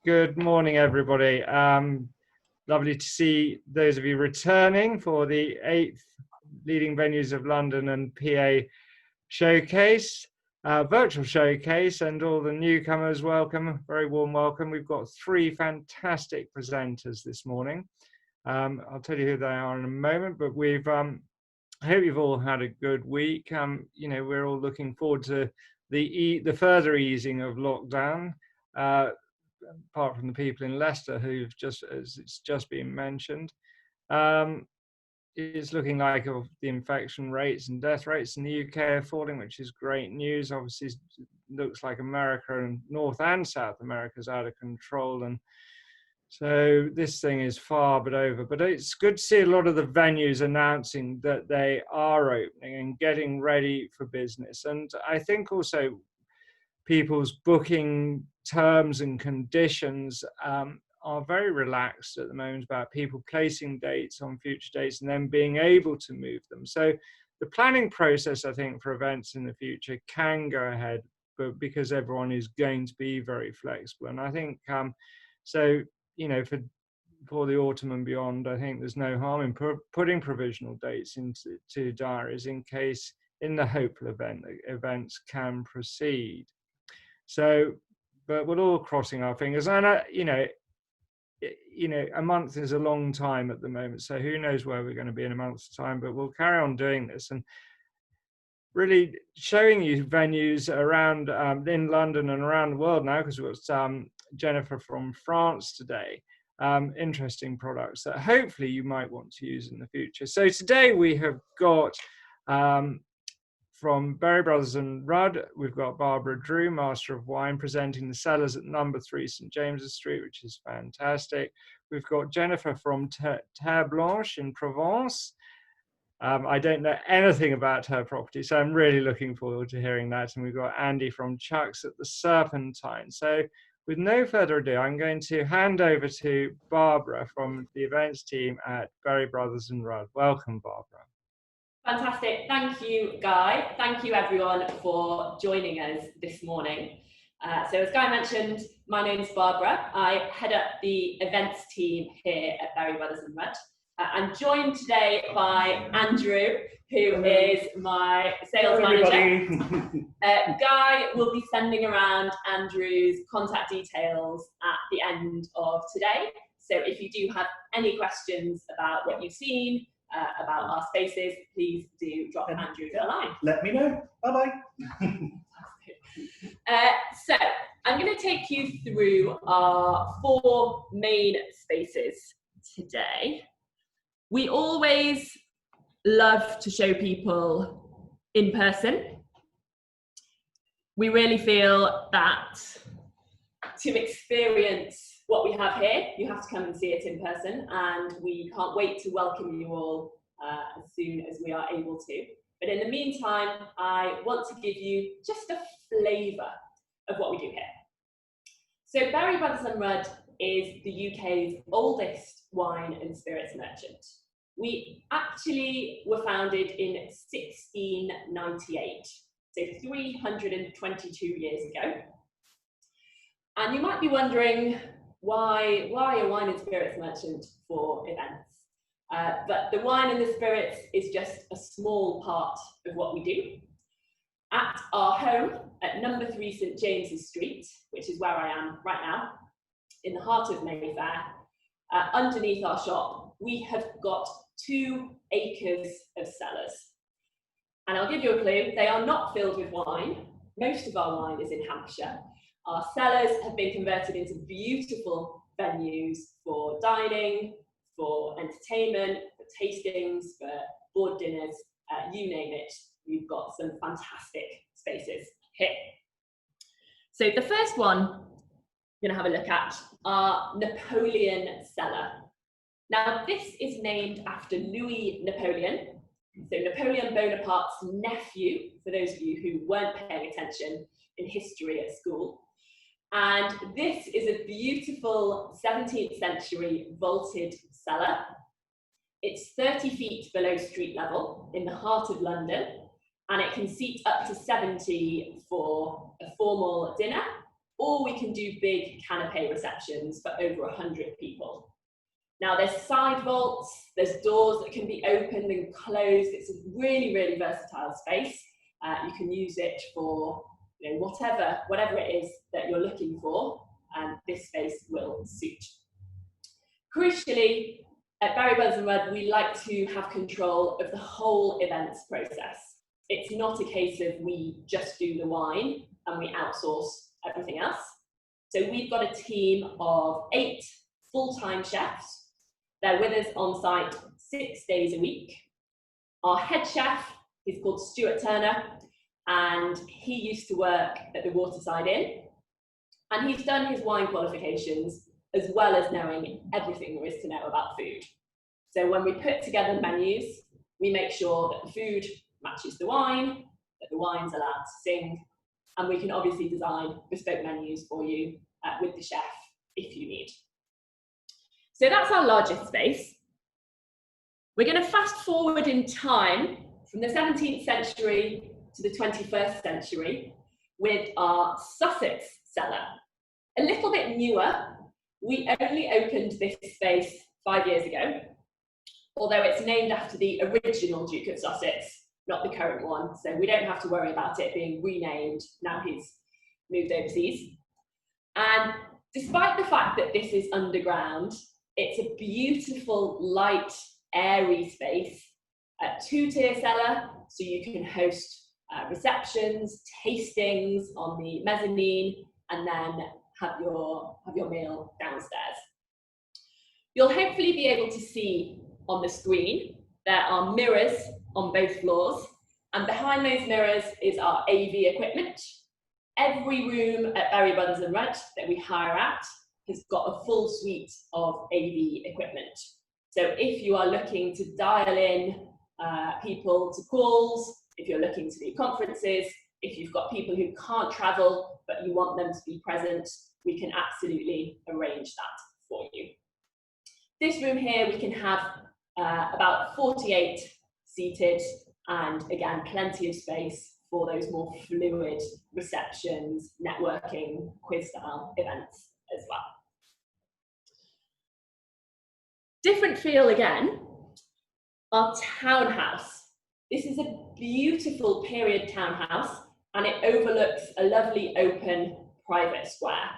Good morning, everybody. Lovely to see those of you returning for the 8th Leading Venues of London and PA showcase, virtual showcase, and all the newcomers, welcome, very warm welcome. We've got 3 fantastic presenters this morning. I'll tell you who they are in a moment, but I hope you've all had a good week. We're all looking forward to the further easing of lockdown. Apart from the people in Leicester who've as it's just been mentioned, it's looking like the infection rates and death rates in the UK are falling, which is great news. Obviously, it looks like America and North and South America is out of control, and so this thing is far but over. But it's good to see a lot of the venues announcing that they are opening and getting ready for business. And I think also people's booking terms and conditions are very relaxed at the moment about people placing dates on future dates and then being able to move them. So the planning process, I think, for events in the future can go ahead, but because everyone is going to be very flexible. And I think, for the autumn and beyond, I think there's no harm in putting provisional dates into diaries in the hopeful event that events can proceed. So, but we're all crossing our fingers, and a month is a long time at the moment. So who knows where we're going to be in a month's time? But we'll carry on doing this and really showing you venues around in London and around the world now, because we've got Jennifer from France today. Interesting products that hopefully you might want to use in the future. So today we have got. From Berry Brothers and Rudd, we've got Barbara Drew, Master of Wine, presenting the cellars at number 3 St James's Street, which is fantastic. We've got Jennifer from Terre Blanche in Provence. I don't know anything about her property, so I'm really looking forward to hearing that. And we've got Andy from Chuck's at the Serpentine. So with no further ado, I'm going to hand over to Barbara from the events team at Berry Brothers and Rudd. Welcome, Barbara. Fantastic. Thank you, Guy. Thank you, everyone, for joining us this morning. So as Guy mentioned, my name's Barbara. I head up the events team here at Berry Brothers and Rudd. I'm joined today by Andrew, who is my sales manager. Guy will be sending around Andrew's contact details at the end of today. So if you do have any questions about what you've seen, about our spaces, please do drop Andrew a line. Let me know. Bye-bye. So I'm going to take you through our 4 main spaces today. We always love to show people in person. We really feel that to experience what we have here, you have to come and see it in person, and we can't wait to welcome you all as soon as we are able to. But in the meantime, I want to give you just a flavour of what we do here. So Berry Brothers and Rudd is the UK's oldest wine and spirits merchant. We actually were founded in 1698, so 322 years ago. And you might be wondering, why a wine and spirits merchant for events? But the wine and the spirits is just a small part of what we do. At our home at number 3 St James's Street, which is where I am right now, in the heart of Mayfair, underneath our shop, we have got 2 acres of cellars. And I'll give you a clue, they are not filled with wine. Most of our wine is in Hampshire. Our cellars have been converted into beautiful venues for dining, for entertainment, for tastings, for board dinners, you name it. We've got some fantastic spaces here. So the first one we're going to have a look at, our Napoleon cellar. Now this is named after Louis Napoleon, so Napoleon Bonaparte's nephew, for those of you who weren't paying attention in history at school. And this is a beautiful 17th century vaulted cellar. It's 30 feet below street level in the heart of London, and it can seat up to 70 for a formal dinner or we can do big canapé receptions for over 100 people. Now there's side vaults, there's doors that can be opened and closed. It's a really, really versatile space. You can use it for whatever it is that you're looking for, and this space will suit. Crucially, at Barry Buzz and Rudd, we like to have control of the whole events process. It's not a case of we just do the wine and we outsource everything else. So we've got a team of 8 full-time chefs. They're with us on site 6 days a week. Our head chef is called Stuart Turner, and he used to work at the Waterside Inn. And he's done his wine qualifications as well as knowing everything there is to know about food. So when we put together menus, we make sure that the food matches the wine, that the wine's allowed to sing, and we can obviously design bespoke menus for you with the chef if you need. So that's our largest space. We're going to fast forward in time from the 17th century to the 21st century with our Sussex cellar. A little bit newer. We only opened this space 5 years ago, although it's named after the original Duke of Sussex, not the current one, so we don't have to worry about it being renamed now he's moved overseas. And despite the fact that this is underground, it's a beautiful, light, airy space, a 2-tier cellar, so you can host receptions, tastings on the mezzanine, and then have your meal downstairs. You'll hopefully be able to see on the screen there are mirrors on both floors, and behind those mirrors is our AV equipment. Every room at Barry Buzz and Rudd that we hire out has got a full suite of AV equipment. So if you are looking to dial in people to calls, if you're looking to do conferences, if you've got people who can't travel but you want them to be present, we can absolutely arrange that for you. This room here, we can have about 48 seated, and again, plenty of space for those more fluid receptions, networking, quiz-style events as well. Different feel again, our townhouse. This is a beautiful period townhouse, and it overlooks a lovely open private square.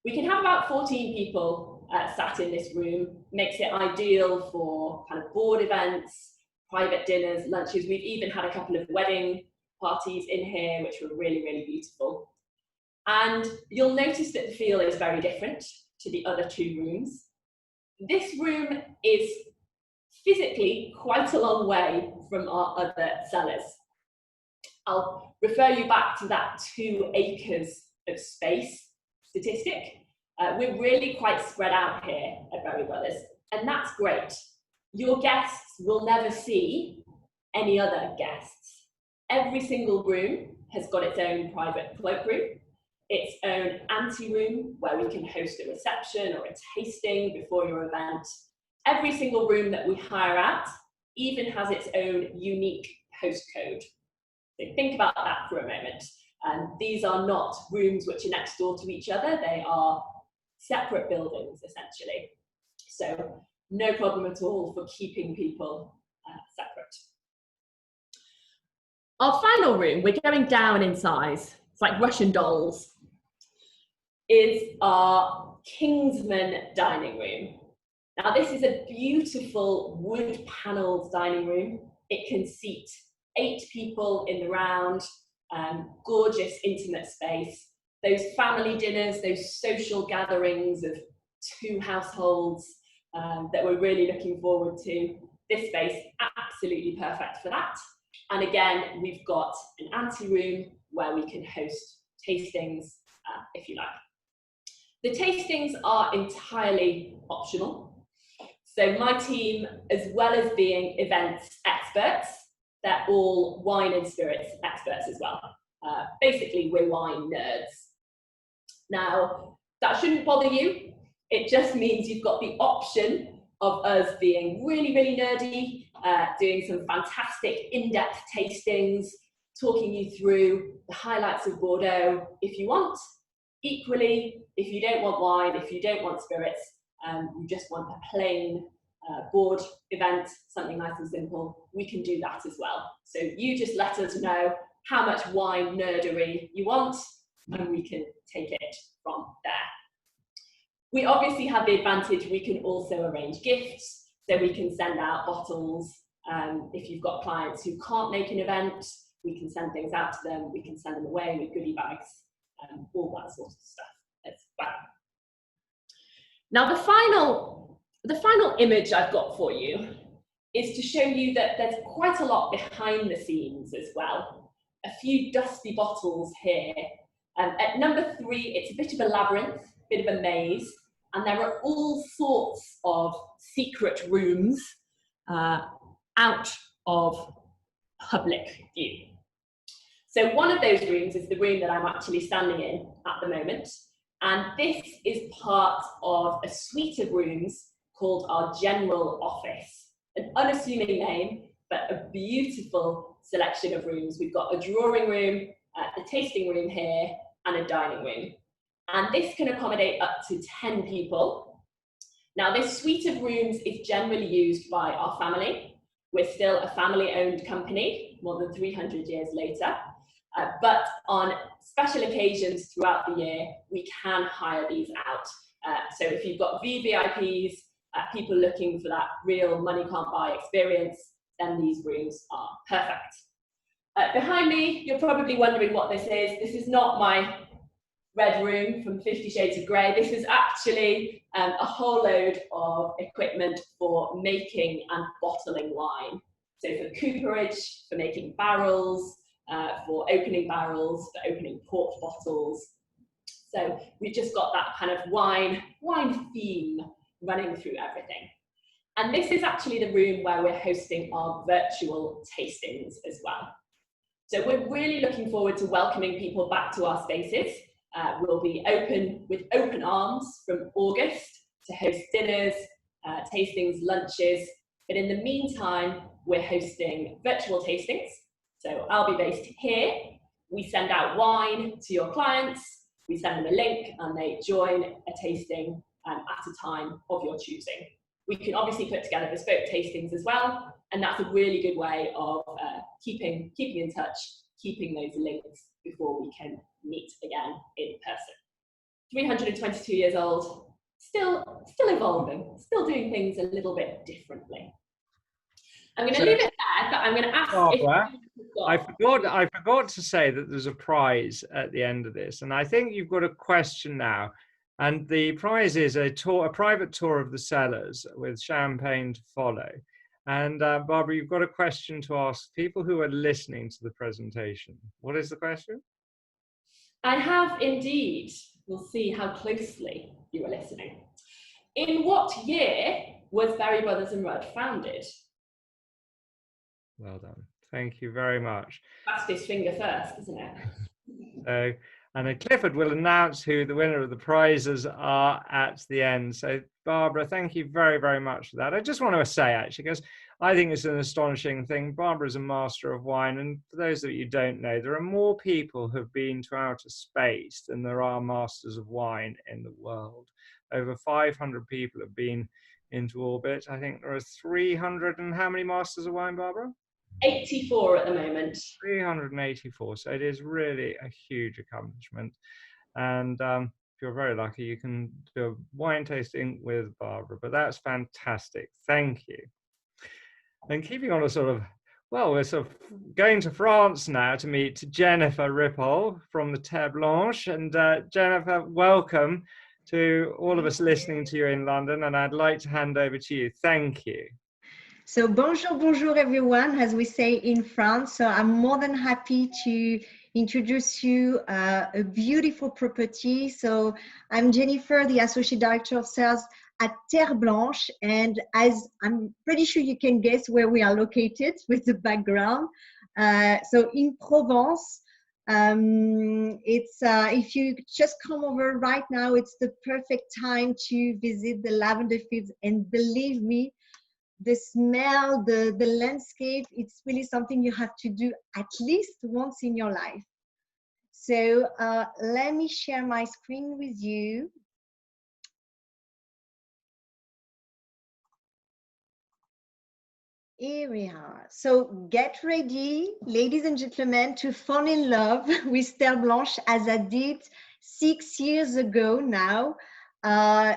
We can have about 14 people sat in this room, makes it ideal for kind of board events, private dinners, lunches. We've even had a couple of wedding parties in here, which were really, really beautiful. And you'll notice that the feel is very different to the other 2 rooms. This room is physically quite a long way from our other cellars. I'll refer you back to that 2 acres of space statistic. We're really quite spread out here at Barry Brothers, and that's great. Your guests will never see any other guests. Every single room has got its own private cloakroom, its own anteroom where we can host a reception or a tasting before your event. Every single room that we hire out even has its own unique postcode. So think about that for a moment. These are not rooms which are next door to each other. They are separate buildings, essentially. So no problem at all for keeping people separate. Our final room, we're going down in size. It's like Russian dolls. Is our Kingsman dining room. Now this is a beautiful wood-panelled dining room. It can seat 8 people in the round, gorgeous intimate space. Those family dinners, those social gatherings of 2 households that we're really looking forward to. This space, absolutely perfect for that. And again, we've got an anteroom where we can host tastings if you like. The tastings are entirely optional. So my team, as well as being events experts, they're all wine and spirits experts as well. Basically, we're wine nerds. Now, that shouldn't bother you. It just means you've got the option of us being really, really nerdy, doing some fantastic in-depth tastings, talking you through the highlights of Bordeaux if you want, Equally, if you don't want wine, if you don't want spirits, you just want a plain board event, something nice and simple, we can do that as well. So you just let us know how much wine nerdery you want, and we can take it from there. We obviously have the advantage, we can also arrange gifts, so we can send out bottles. If you've got clients who can't make an event, we can send things out to them, we can send them away with goodie bags, all that sort of stuff as well. Now the final image I've got for you is to show you that there's quite a lot behind the scenes as well. A few dusty bottles here. At number 3, it's a bit of a labyrinth, bit of a maze, and there are all sorts of secret rooms out of public view. So one of those rooms is the room that I'm actually standing in at the moment, and this is part of a suite of rooms called our general office. An unassuming name, but a beautiful selection of rooms. We've got a drawing room, a tasting room here, and a dining room. And this can accommodate up to 10 people. Now, this suite of rooms is generally used by our family. We're still a family-owned company, more than 300 years later. But on special occasions throughout the year, we can hire these out. So if you've got VVIPs, people looking for that real money can't buy experience, then these rooms are perfect. Behind me, you're probably wondering what this is. This is not my red room from 50 Shades of Grey. This is actually a whole load of equipment for making and bottling wine. So for cooperage, for making barrels, for opening barrels, for opening port bottles. So we've just got that kind of wine theme running through everything. And this is actually the room where we're hosting our virtual tastings as well. So we're really looking forward to welcoming people back to our spaces. We'll be open with open arms from August to host dinners, tastings, lunches. But in the meantime, we're hosting virtual tastings. So I'll be based here. We send out wine to your clients. We send them a link and they join a tasting at a time of your choosing. We can obviously put together bespoke tastings as well. And that's a really good way of keeping in touch, keeping those links before we can meet again in person. 322 years old, still evolving, still doing things a little bit differently. I'm going to leave it there, but I'm going to ask I forgot to say that there's a prize at the end of this, and I think you've got a question now. And the prize is a private tour of the cellars with champagne to follow. And Barbara, you've got a question to ask people who are listening to the presentation. What is the question? I have indeed. We'll see how closely you were listening. In what year was Berry Brothers and Rudd founded? Well done. Thank you very much. That's his finger first, isn't it? And Clifford will announce who the winner of the prizes are at the end. So Barbara, thank you very, very much for that. I just want to say, actually, because I think it's an astonishing thing. Barbara is a master of wine. And for those of you who don't know, there are more people who have been to outer space than there are masters of wine in the world. Over 500 people have been into orbit. I think there are 300 and how many masters of wine, Barbara? 84 at the moment. 384. So it is really a huge accomplishment. And if you're very lucky, you can do a wine tasting with Barbara. But that's fantastic. Thank you. And keeping on a sort of, well, we're sort of going to France now to meet Jennifer Ripoll from the Terre Blanche. And Jennifer, welcome to all of us listening to you in London. And I'd like to hand over to you. Thank you. So bonjour everyone, as we say in France. So I'm more than happy to introduce you a beautiful property. So I'm Jennifer, the Associate Director of Sales at Terre Blanche. And as I'm pretty sure you can guess where we are located with the background. So in Provence, if you just come over right now, it's the perfect time to visit the lavender fields. And believe me, the smell, the landscape, it's really something you have to do at least once in your life. So let me share my screen with you. Here we are. So get ready, ladies and gentlemen, to fall in love with Terre Blanche as I did 6 years ago now.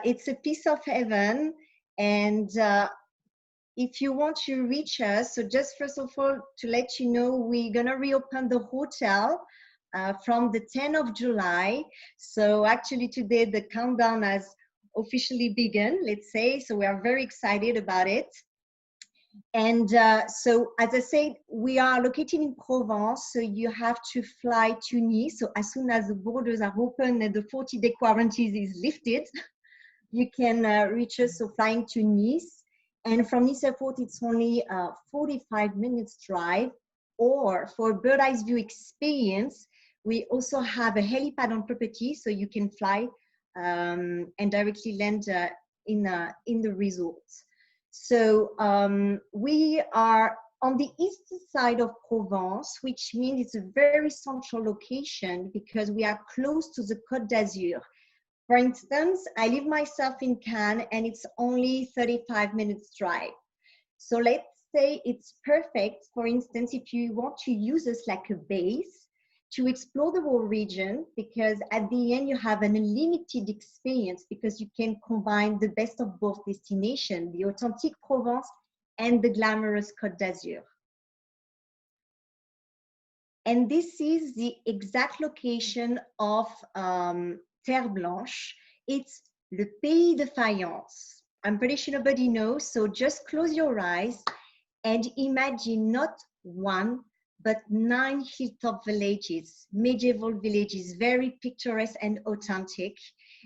It's a piece of heaven. And if you want to reach us, so just first of all, to let you know, we're going to reopen the hotel from the 10th of July. So actually today, the countdown has officially begun, let's say. So we are very excited about it. And so, as I said, we are located in Provence, so you have to fly to Nice. So as soon as the borders are open and the 40-day quarantine is lifted, you can reach us, so flying to Nice. And from Nice airport, it's only 45 minutes drive. Or for a bird eye view experience, we also have a helipad on property, so you can fly and directly land in the resort. So we are on the east side of Provence, which means it's a very central location because we are close to the Côte d'Azur. For instance, I live myself in Cannes and it's only 35 minutes drive. So let's say it's perfect, for instance, if you want to use us like a base to explore the whole region, because at the end you have an unlimited experience because you can combine the best of both destinations, the authentic Provence and the glamorous Côte d'Azur. And this is the exact location of Terre Blanche. It's Le Pays de Fayence. I'm pretty sure nobody knows, so just close your eyes and imagine not one, but 9 hilltop villages, medieval villages, very picturesque and authentic.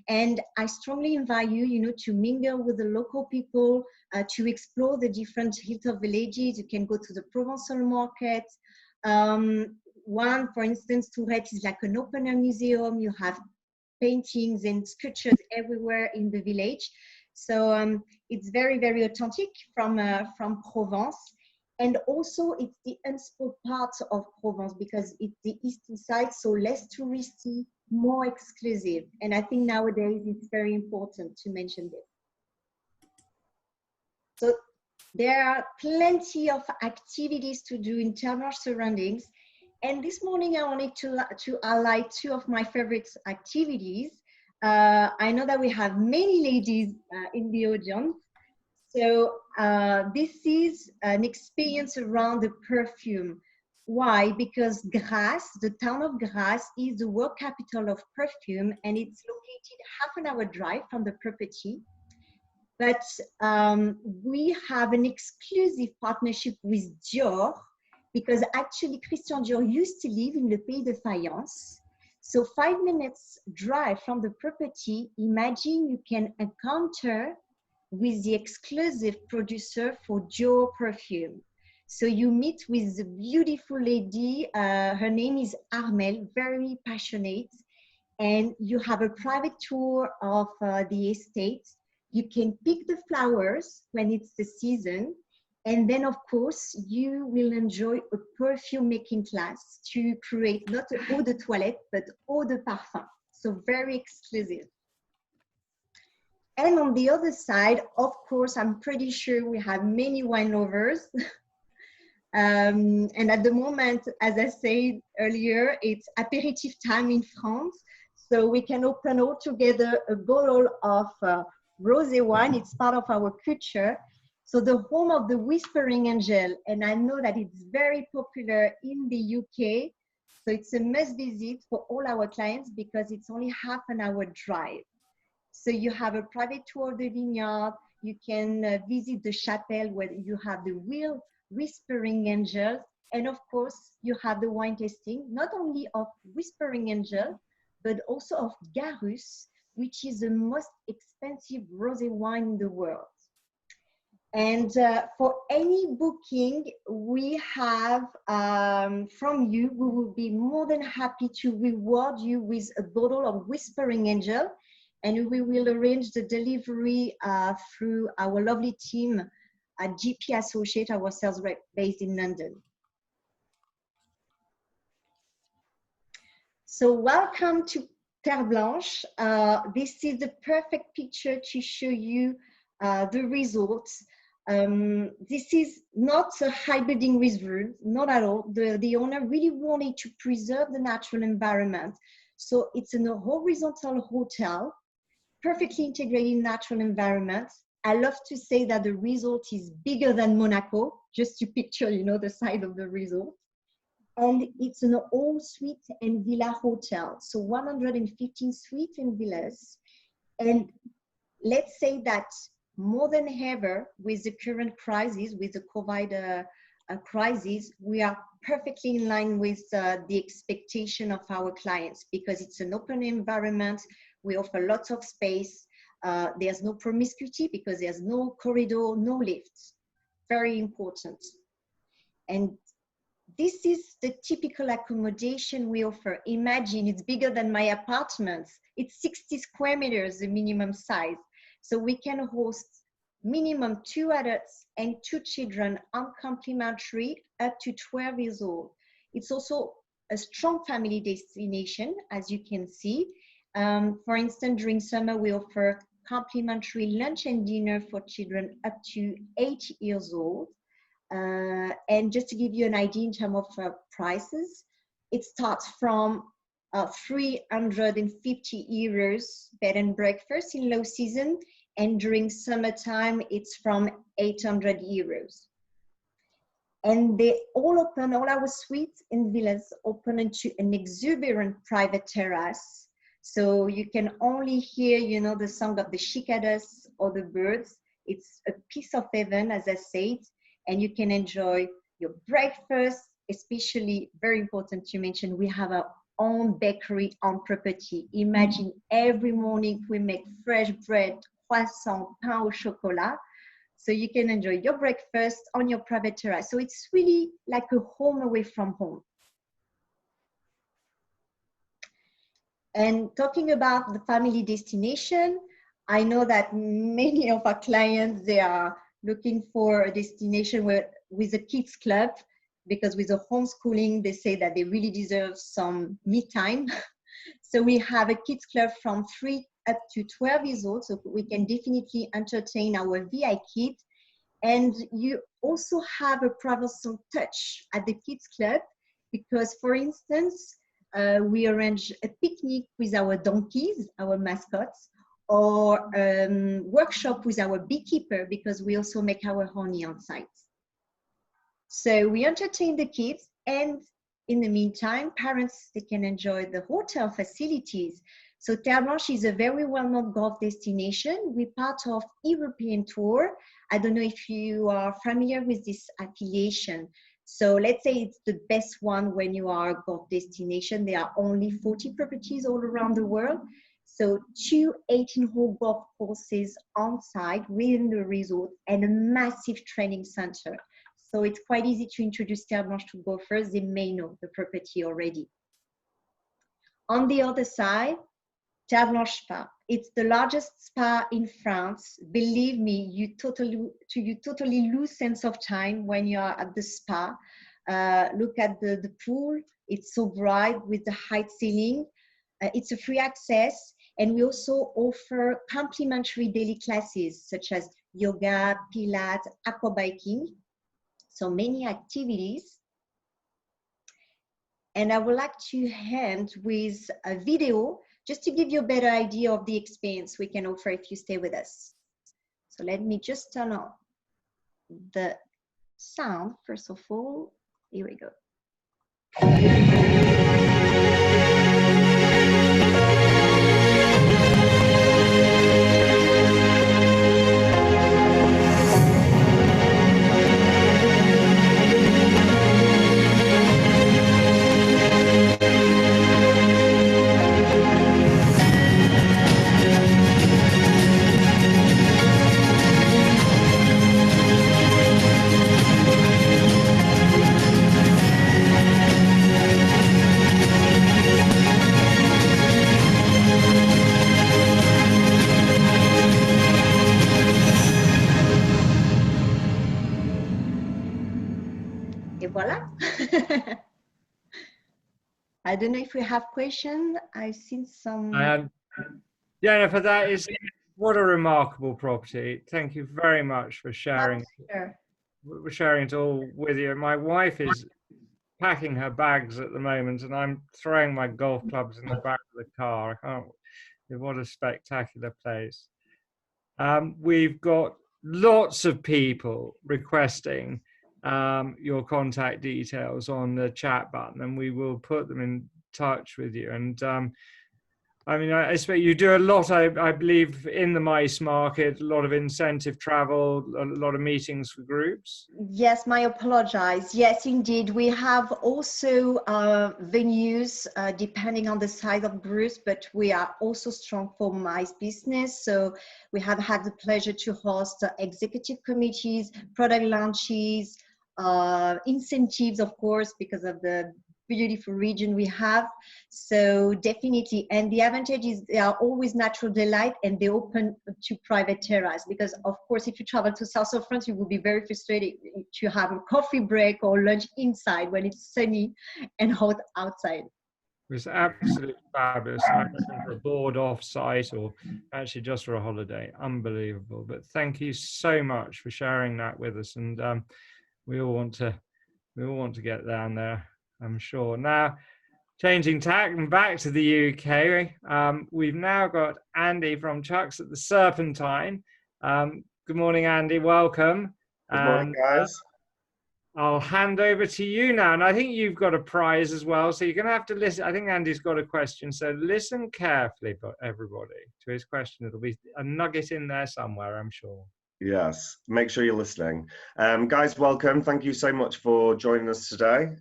And I strongly invite you, to mingle with the local people, to explore the different hilltop villages. You can go to the Provençal market. One, for instance, Tourette is like an open-air museum. You have paintings and sculptures everywhere in the village. So it's very, very authentic from Provence. And also it's the unexplored part of Provence because it's the eastern side, so less touristy, more exclusive. And I think nowadays it's very important to mention this. So there are plenty of activities to do in Terre Blanche surroundings. And this morning I wanted to highlight 2 of my favorite activities. I know that we have many ladies in the audience. So this is an experience around the perfume. Why? Because Grasse, the town of Grasse, is the world capital of perfume, and it's located half an hour drive from the property. But we have an exclusive partnership with Dior, because actually Christian Dior used to live in Le Pays de Fayence. So 5 minutes drive from the property, imagine you can encounter with the exclusive producer for Dior perfume. So you meet with the beautiful lady, her name is Armelle, very passionate, and you have a private tour of the estate. You can pick the flowers when it's the season, and then of course you will enjoy a perfume making class to create not eau de toilette, but eau de parfum. So very exclusive. And on the other side, of course, I'm pretty sure we have many wine lovers. And at the moment, as I said earlier, it's aperitif time in France. So we can open all together a bottle of rosé wine. It's part of our culture. So the home of the Whispering Angel. And I know that it's very popular in the UK. So it's a must visit for all our clients because it's only half an hour drive. So you have a private tour of the vineyard. You can visit the chapel where you have the real Whispering Angels. And of course, you have the wine tasting, not only of Whispering Angel, but also of Garus, which is the most expensive rosé wine in the world. And for any booking we have from you, we will be more than happy to reward you with a bottle of Whispering Angel. And we will arrange the delivery through our lovely team at GP Associate, our sales rep based in London. So welcome to Terre Blanche. This is the perfect picture to show you the results. This is not a high building reserve, not at all. The owner really wanted to preserve the natural environment. So it's a horizontal hotel, perfectly integrated natural environment. I love to say that the resort is bigger than Monaco, just to picture, you know, the size of the resort. And it's an all suite and villa hotel. So 115 suites and villas. And let's say that more than ever with the current crisis, with the COVID crisis, we are perfectly in line with the expectation of our clients because it's an open environment. We offer lots of space. There's no promiscuity because there's no corridor, no lifts. Very important. And this is the typical accommodation we offer. Imagine it's bigger than my apartment. It's 60 square meters, the minimum size. So we can host minimum 2 adults and 2 children on complimentary up to 12 years old. It's also a strong family destination, as you can see. For instance, during summer, we offer complimentary lunch and dinner for children up to 8 years old. And just to give you an idea in terms of prices, it starts from 350 euros bed and breakfast in low season, and during summertime it's from 800 euros. And they all open, all our suites and villas open into an exuberant private terrace. So you can only hear, you know, the sound of the cicadas or the birds. It's a piece of heaven, as I said, and you can enjoy your breakfast, especially very important to mention, we have our own bakery on property. Imagine every morning we make fresh bread, croissant, pain au chocolat. So you can enjoy your breakfast on your private terrace. So it's really like a home away from home. And talking about the family destination, I know that many of our clients, they are looking for a destination with a kids club, because with the homeschooling, they say that they really deserve some me time. So we have a kids club from 3 up to 12 years old, so we can definitely entertain our VI kids. And you also have a personal touch at the kids club, because for instance, we arrange a picnic with our donkeys, our mascots, or workshop with our beekeeper, because we also make our honey on site. So we entertain the kids, and in the meantime, parents, they can enjoy the hotel facilities. So Terre Blanche is a very well-known golf destination. We're part of European Tour. I don't know if you are familiar with this affiliation. So let's say it's the best one when you are a golf destination. There are only 40 properties all around the world. So 2 18-hole golf courses on site within the resort and a massive training center. So it's quite easy to introduce Terre Blanche to golfers. They may know the property already. On the other side, Terre Blanche Spa. It's the largest spa in France. Believe me, you totally lose sense of time when you are at the spa. Look at the pool. It's so bright with the high ceiling. It's a free access. And we also offer complimentary daily classes such as yoga, Pilates, aquabiking. So many activities. And I would like to end with a video just to give you a better idea of the experience we can offer if you stay with us. So let me just turn on the sound first of all. Here we go. I don't know if we have questions. I've seen some. Jennifer, that is what a remarkable property. Thank you very much for sharing. Sure. We're sharing it all with you. My wife is packing her bags at the moment, and I'm throwing my golf clubs in the back of the car. I can't. What a spectacular place. We've got lots of people requesting your contact details on the chat button, and we will put them in touch with you. And I mean, I expect you do a lot, I believe, in the MICE market, a lot of incentive travel, a lot of meetings for groups. Yes, my apologize. Yes, indeed. We have also venues depending on the size of groups, but we are also strong for MICE business. So we have had the pleasure to host executive committees, product launches, incentives, of course, because of the beautiful region we have. So definitely, and the advantage is they are always natural delight and they open to private terrace, because of course if you travel to south of France you will be very frustrated to have a coffee break or lunch inside when it's sunny and hot outside. It was absolutely fabulous. I'm looking for a board off-site or actually just for a holiday. Unbelievable. But thank you so much for sharing that with us, and we all want to get down there, I'm sure. Now, changing tack and back to the UK, we've now got Andy from Chucks at the Serpentine. Good morning, Andy. Welcome. Good morning, guys. I'll hand over to you now. And I think you've got a prize as well. So you're going to have to listen. I think Andy's got a question. So listen carefully, but everybody, to his question. It'll be a nugget in there somewhere, I'm sure. Yes, make sure you're listening. Guys, welcome. Thank you so much for joining us today.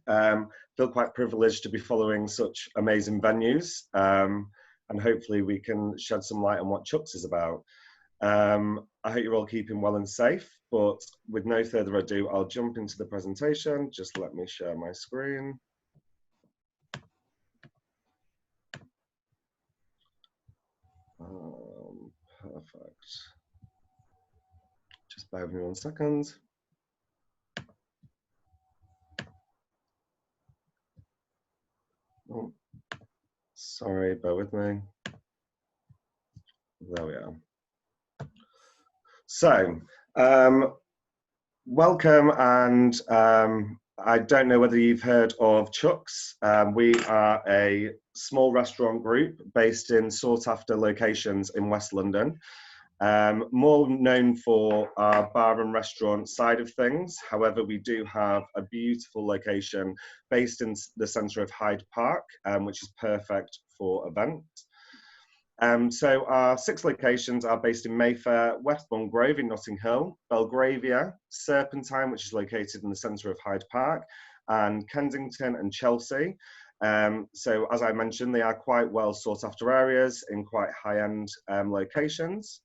Feel quite privileged to be following such amazing venues, and hopefully we can shed some light on what Chucks is about. I hope you're all keeping well and safe, but with no further ado, I'll jump into the presentation. Just let me share my screen. Perfect. Just bear with me 1 second. Oh, sorry, bear with me. There we are. So, welcome, and I don't know whether you've heard of Chucks. We are a small restaurant group based in sought-after locations in West London. More known for our bar and restaurant side of things. However, we do have a beautiful location based in the centre of Hyde Park, which is perfect for events. So our 6 locations are based in Mayfair, Westbourne Grove in Notting Hill, Belgravia, Serpentine, which is located in the centre of Hyde Park, and Kensington and Chelsea. So as I mentioned, they are quite well sought after areas in quite high-end locations.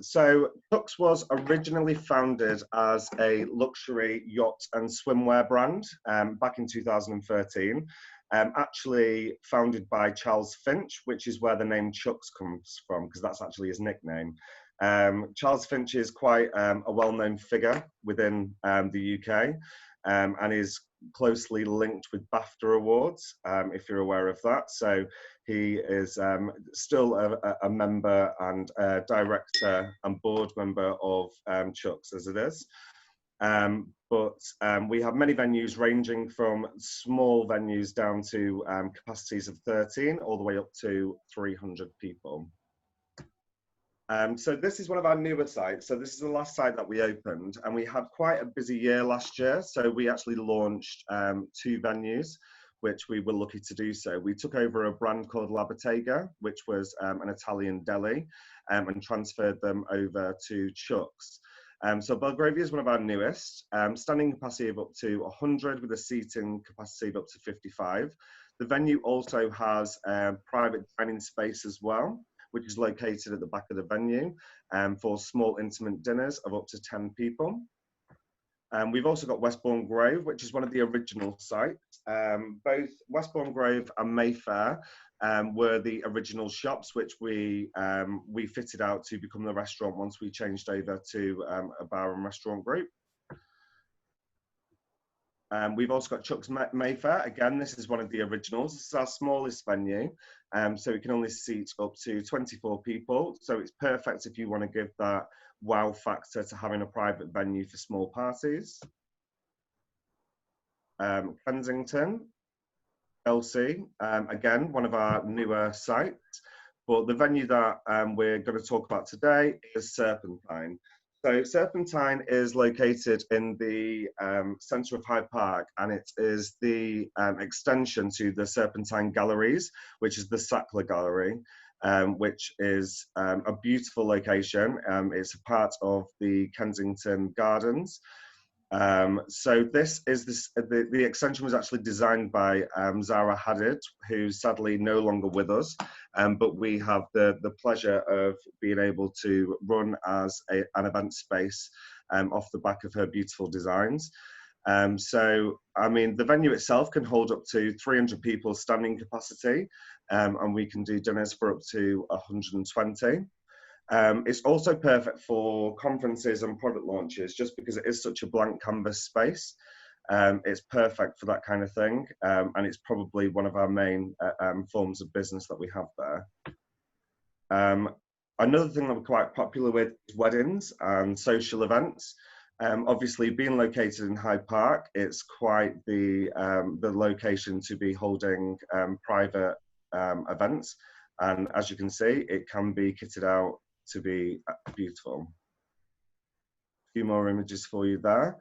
So Chucks was originally founded as a luxury yacht and swimwear brand back in 2013. Actually founded by Charles Finch, which is where the name Chucks comes from, because that's actually his nickname. Charles Finch is quite a well-known figure within the UK, and is closely linked with BAFTA awards, if you're aware of that. So he is still a member and a director and board member of Chucks as it is. But we have many venues ranging from small venues down to capacities of 13 all the way up to 300 people. So this is one of our newer sites. So this is the last site that we opened, and we had quite a busy year last year. So we actually launched 2 venues, which we were lucky to do so. We took over a brand called La Bottega, which was an Italian deli, and transferred them over to Chucks. So Belgravia is one of our newest, standing capacity of up to 100 with a seating capacity of up to 55. The venue also has a private dining space as well, which is located at the back of the venue for small intimate dinners of up to 10 people. We've also got Westbourne Grove, which is one of the original sites. Both Westbourne Grove and Mayfair were the original shops, which we fitted out to become the restaurant once we changed over to a bar and restaurant group. We've also got Chuck's Mayfair. Again, this is one of the originals. This is our smallest venue, so it can only seat up to 24 people. So it's perfect if you want to give that wow factor to having a private venue for small parties. Kensington, Chelsea, again, one of our newer sites. But the venue that we're going to talk about today is Serpentine. So Serpentine is located in the centre of Hyde Park, and it is the extension to the Serpentine Galleries, which is the Sackler Gallery, which is a beautiful location. It's a part of the Kensington Gardens. So the extension was actually designed by Zaha Hadid, who's sadly no longer with us, but we have the pleasure of being able to run as an event space off the back of her beautiful designs. So, I mean, the venue itself can hold up to 300 people standing capacity, and we can do dinners for up to 120. It's also perfect for conferences and product launches, just because it is such a blank canvas space. It's perfect for that kind of thing, and it's probably one of our main forms of business that we have there. Another thing that we're quite popular with is weddings and social events. Obviously, being located in Hyde Park, it's quite the location to be holding private events. And as you can see, it can be kitted out to be beautiful. A few more images for you there.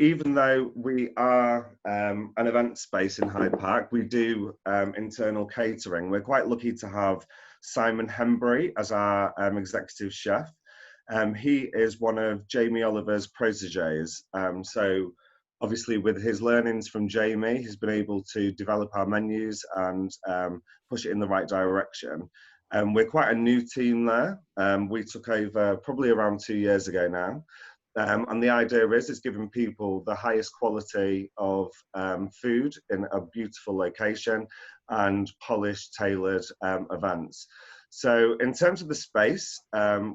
Even though we are an event space in Hyde Park, we do internal catering. We're quite lucky to have Simon Hembury as our executive chef. He is one of Jamie Oliver's proteges. So obviously with his learnings from Jamie, he's been able to develop our menus and push it in the right direction. We're quite a new team there. We took over probably around 2 years ago now. And the idea is giving people the highest quality of food in a beautiful location and polished, tailored events. So in terms of the space,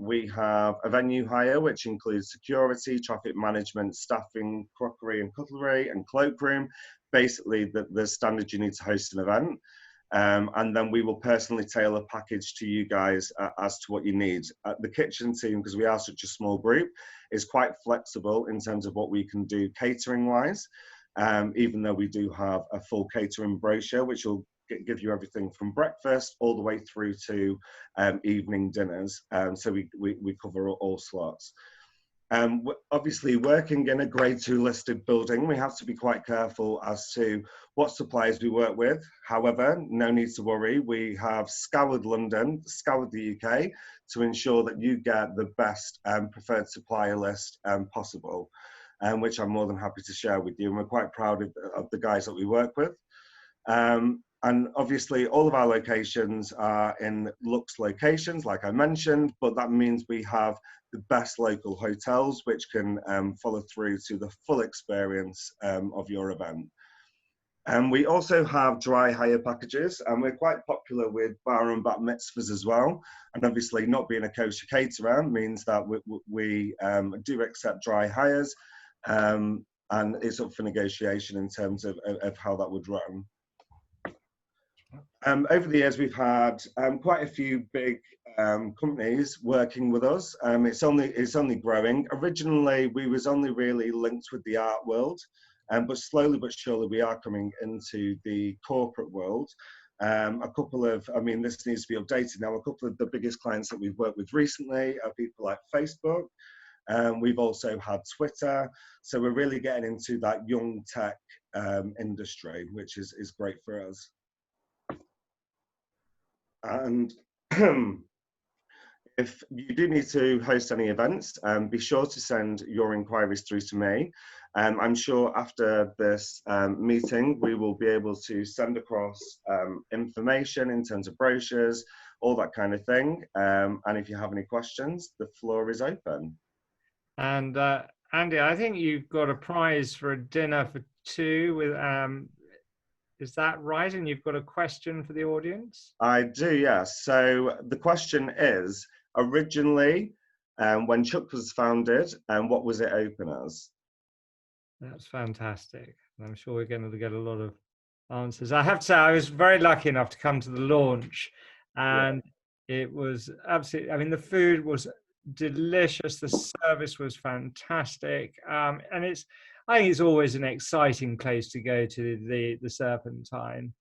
we have a venue hire, which includes security, traffic management, staffing, crockery and cutlery, and cloakroom, basically the standard you need to host an event. And then we will personally tailor a package to you guys as to what you need. The kitchen team, because we are such a small group, is quite flexible in terms of what we can do catering wise, even though we do have a full catering brochure, which will give you everything from breakfast all the way through to evening dinners. So we cover all slots. Obviously, working in a grade 2 listed building, we have to be quite careful as to what suppliers we work with. However, no need to worry. We have scoured London, scoured the UK to ensure that you get the best preferred supplier list possible, which I'm more than happy to share with you. And we're quite proud of the guys that we work with. And obviously, all of our locations are in luxe locations, like I mentioned, but that means we have the best local hotels, which can follow through to the full experience of your event. And we also have dry hire packages, and we're quite popular with bar and bat mitzvahs as well. And obviously, not being a kosher caterer means that we do accept dry hires, and it's up for negotiation in terms of how that would run. Over the years, we've had quite a few big companies working with us. It's only growing. Originally, we was only really linked with the art world, but slowly but surely we are coming into the corporate world. A couple of, I mean, this needs to be updated now. A couple of the biggest clients that we've worked with recently are people like Facebook. We've also had Twitter. So we're really getting into that young tech industry, which is great for us. And if you do need to host any events, be sure to send your inquiries through to me. I'm sure after this meeting, we will be able to send across information in terms of brochures, all that kind of thing. And if you have any questions, the floor is open. And Andy, I think you've got a prize for a dinner for 2 with is that right? And you've got a question for the audience? I do, yes. So the question is, originally, when Chuck was founded, what was it open as? That's fantastic. I'm sure we're going to get a lot of answers. I have to say, I was very lucky enough to come to the launch, and it was absolutely, I mean, the food was delicious, the service was fantastic, and I think it's always an exciting place to go to, the Serpentine.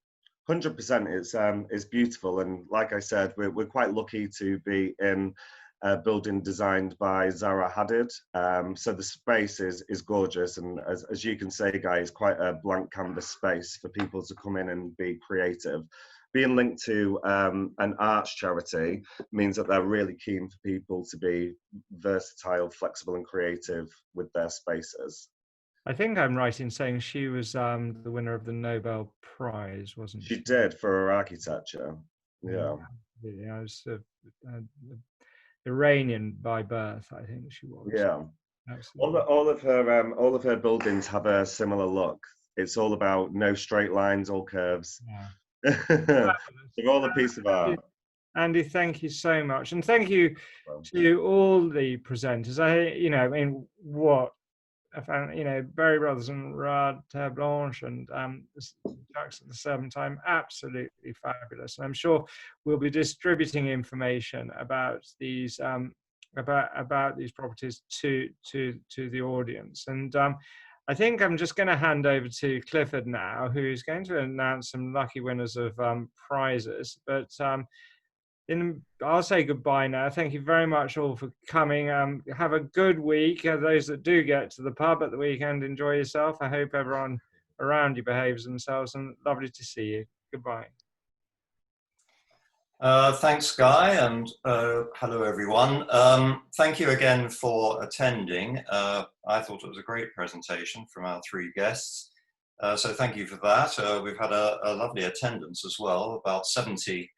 100%. It's beautiful, and like I said, we're quite lucky to be in a building designed by Zaha Hadid. So the space is gorgeous, and as you can say, Guy, it's quite a blank canvas space for people to come in and be creative. Being linked to an arts charity means that they're really keen for people to be versatile, flexible, and creative with their spaces. I think I'm right in saying she was the winner of the Nobel Prize, wasn't she? She did for her architecture. Yeah. Yeah, I was Iranian by birth, I think she was. Yeah. Absolutely. All of her buildings have a similar look. It's all about no straight lines, all curves. Yeah. They're all a piece of art. Andy, thank you so much, and thank you to all the presenters. I mean, what I found, Berry Brothers and Rad Terre Blanche and Chucks at the Serpentine, absolutely fabulous. And I'm sure we'll be distributing information about these about these properties to the audience. And I think I'm just going to hand over to Clifford now, who's going to announce some lucky winners of prizes. But I'll say goodbye now. Thank you very much all for coming. Have a good week. Those that do get to the pub at the weekend, enjoy yourself. I hope everyone around you behaves themselves, and lovely to see you. Goodbye. Thanks, Guy, and hello, everyone. Thank you again for attending. I thought it was a great presentation from our three guests. So thank you for that. We've had a lovely attendance as well, about 70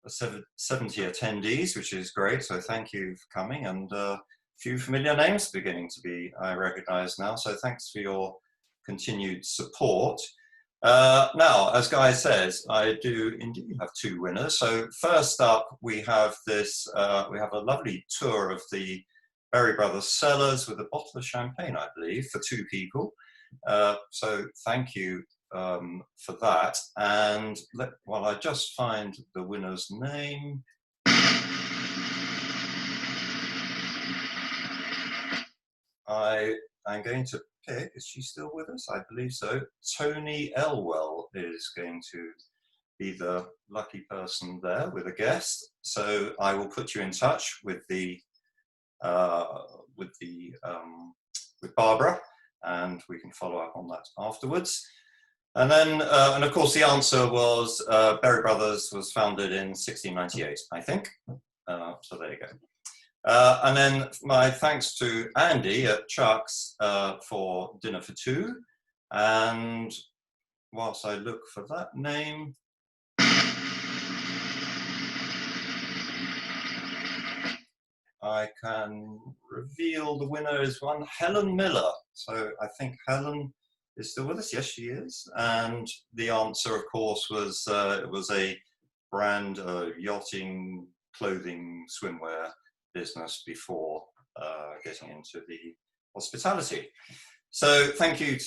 attendees, which is great. So thank you for coming, and a few familiar names beginning to be recognized now. So thanks for your continued support. Now, as Guy says, I do indeed have two winners. So first up, we have this, we have a lovely tour of the Berry Brothers cellars with a bottle of champagne, I believe, for two people. So thank you for that. And while I just find the winner's name. I'm going to pick, is she still with us? I believe so. Tony Elwell is going to be the lucky person there with a guest. So I will put you in touch with Barbara, and we can follow up on that afterwards. And then, and of course, the answer was Berry Brothers was founded in 1698, I think. So there you go. And then my thanks to Andy at Chuck's for dinner for two. And whilst I look for that name, I can reveal the winner is one Helen Miller. So I think Helen is still with us. Yes, she is. And the answer, of course, was it was a brand yachting, clothing, swimwear business before getting into the hospitality. So thank you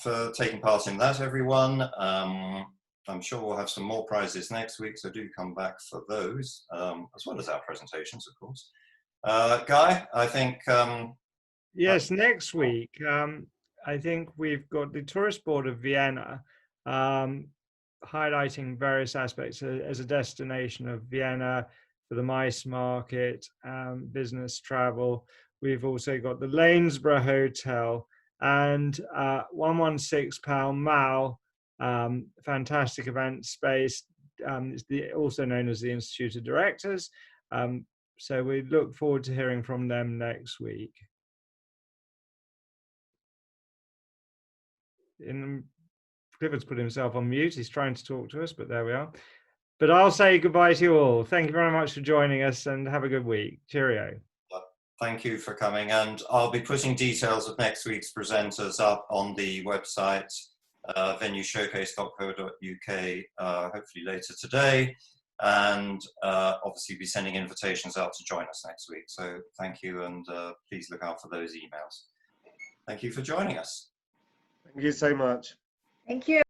for taking part in that, everyone. I'm sure we'll have some more prizes next week, so do come back for those, as well as our presentations, of course. Guy, I think... yes, next week, I think we've got the Tourist Board of Vienna highlighting various aspects as a destination of Vienna, for the Mice Market, business travel. We've also got the Lanesborough Hotel and 116 Pall Mall, fantastic event space. It's also known as the Institute of Directors. So we look forward to hearing from them next week. Clifford's put himself on mute. He's trying to talk to us, but there we are. But I'll say goodbye to you all. Thank you very much for joining us, and have a good week. Cheerio. Thank you for coming. And I'll be putting details of next week's presenters up on the website, venueshowcase.co.uk, hopefully later today. And obviously be sending invitations out to join us next week. So thank you, and please look out for those emails. Thank you for joining us. Thank you so much. Thank you.